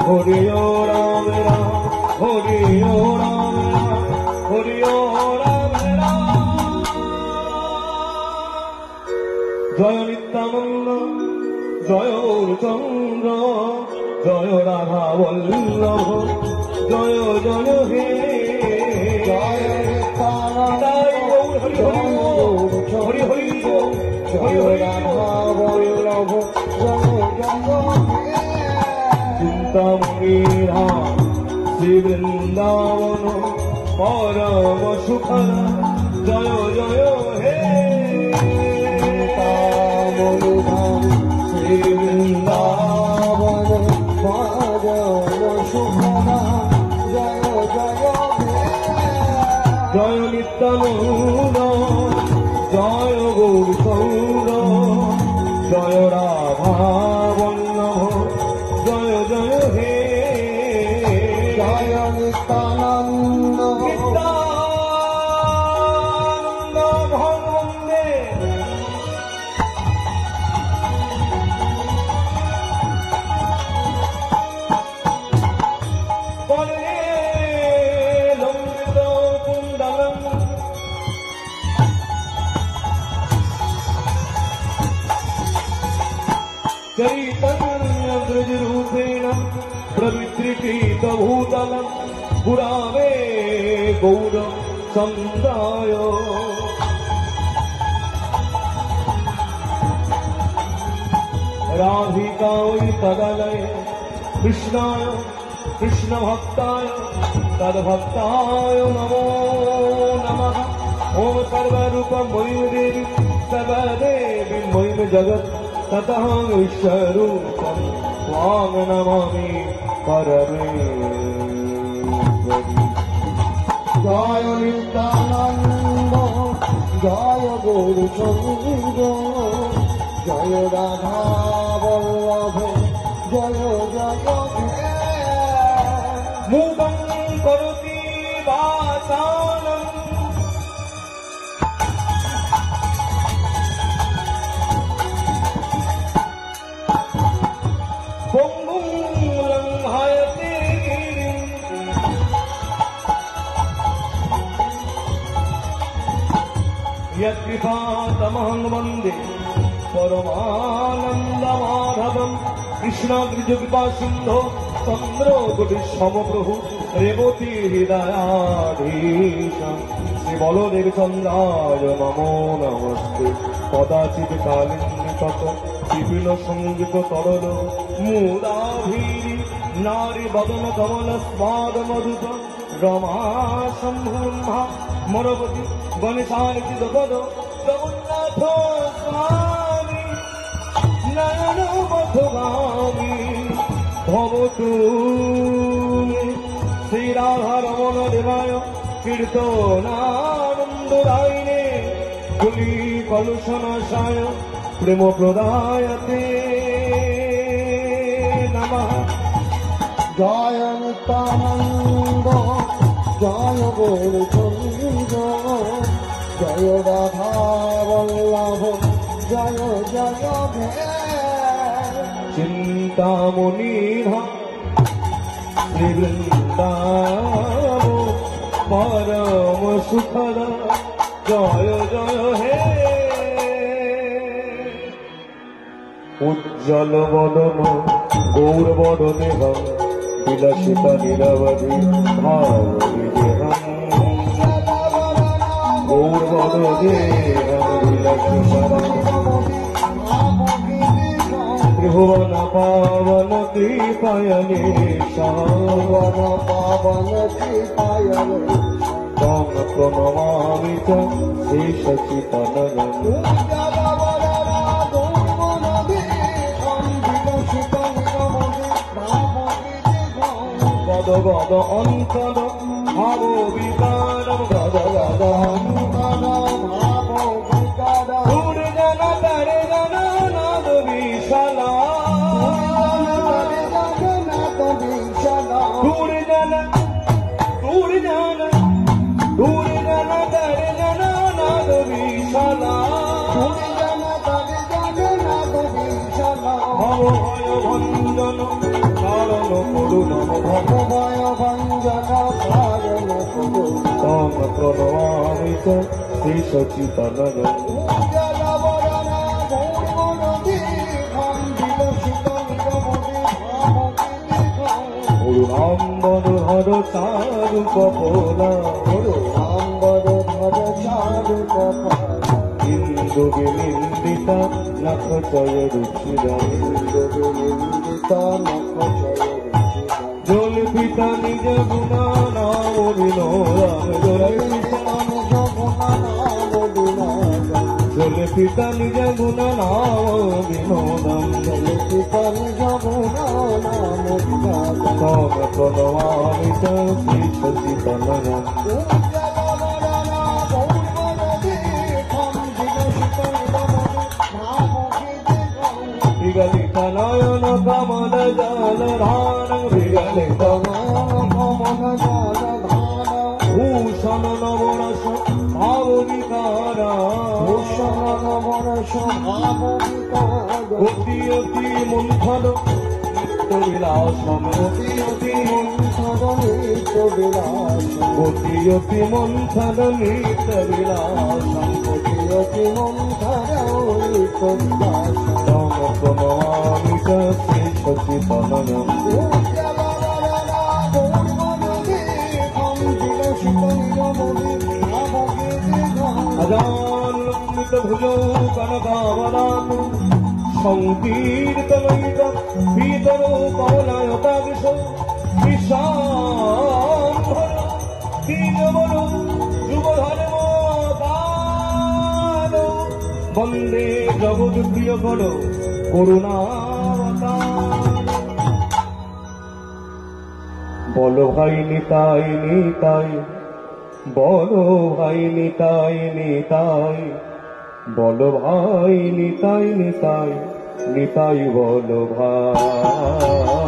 হরি ও রাম রাম হরি ও রাম রাম হরি ও রাম রাম। জয় নিত্যানন্দ জয় গৌরচন্দ্র জয় রাধা বল্লভ জয় জয় হে জয় হরি হরি হরি জয় রাধা বল্লভ চিন্তামণি ধাম শ্রী বৃন্দাবন পরম সুখদ জয় জয় হে চিন্তামণি ধাম শ্রী বৃন্দাবন পরম সুখদ জয় জয় হে জয় নিত্যানন্দ জয় গৌরচন্দ্র জয় রাধা বল্লভ জয় জয় হে জয় নিত্যানন্দ নিত্যানন্দ ভগবন্দে বলে লম্বিত কুণ্ডলম चैतन्य ब्रज रूपेण प्रवितृकृत भूतलं पुरावे गौर समुदाय राधिकायै तदलय कृष्णाय कृष्ण भक्ताय तद्भक्ताय नमो नमः। ओम सर्वरूपं मयि देवी सर्वदेवी मयि जगत् ततः विश्वरूपं त्वां नमामि परमेश्वरी। जय नित्यानन्द जय गौरचन्द्र जय राधा वल्लभ जय जय हे मूकं करोति वाचालं यत्कृपातमहं वन्दे परमानन्दमाधवं कृष्णाग्रजकृपासिन्धो चन्द्रकोटिसमप्रभु रेवती हृदयाधीश श्रीबलदेवचन्द्राय नमो नमस्ते। कदाचित् कालिन्दी तत विपिनसंयुत तरल मुदाभिः नारी बदन कमल स्वाद मधुप रमा शम्भुम्हा मरवती गणेशानिचित पद जगन्नाथ स्वामी नयन पथगामी भवतु श्रीराधा रमण देवाय कीर्तनानन्ददायिने कुली कलुषनाशाय प्रेम प्रदायते नमः। जय नित्यानन्द जय गौरचन्द्र जय राधा वल्लभ जय जय हे चिन्तामणि धाम श्री वृन्दावन परम सुखद जय जय हे उज्ज्वल वदन गौरवद देहं विलसित नीरवधि भावि देहं गौरवद देहं विलसित त्रिभुवन पावन कृपायने सावन पावन कृपायने तं प्रणमामि च शेषचितनयम् गद गद अंतद भाव विकारम गद गद अंतद भाव विकारम दूर जन तरे जन नाद विशाला दूर जन तरे जन नाद विशाला भव भय भंजन কারণ করুণম ভগবয় ভঞ্জনা কারণ করু তম প্রণমামি চ শ্রী সচিতানন্দম জলবরণা গৌরনদী ভঞ্জিল শীতঙ্গমতি করুণাম্বর হর চারু কপলা করুণাম্বর ধর চারু কপলা ইন্দু বিনিন্দিতা নখ চয় রুচিরা ইন্দুবিনিন্দিতা নখ জয় জল পিতা নিজ গুণা নাম বিনোদাম জল পিতা নিজ গুণা নাম বিনোদম তম প্রণমামি চ শ্রী সচিতানন্দম বিগলিত নয়ন কমল জল ধান বিগলিত ভূষণ নবরস ভাববিকারা অতি অতি মন্থন নিত্য বিলাসম অতি অতি মন্থন নিত্য বিলাসম তম প্রণমামি চ শ্রী সচিতানন্দম अजानुलम्बित भुजौ कनकावदातु संकीर्तनयित भीतरो कमलायतादिशो विशाम्भर दीनवरो युगधर्मदानो वन्दे जगद्प्रियकरो करुणावतार बोलो भाई निताई निताई বলো ভাই নিতাই নিতাই বলো ভাই নিতাই নিতাই নিতাই বলো ভাই।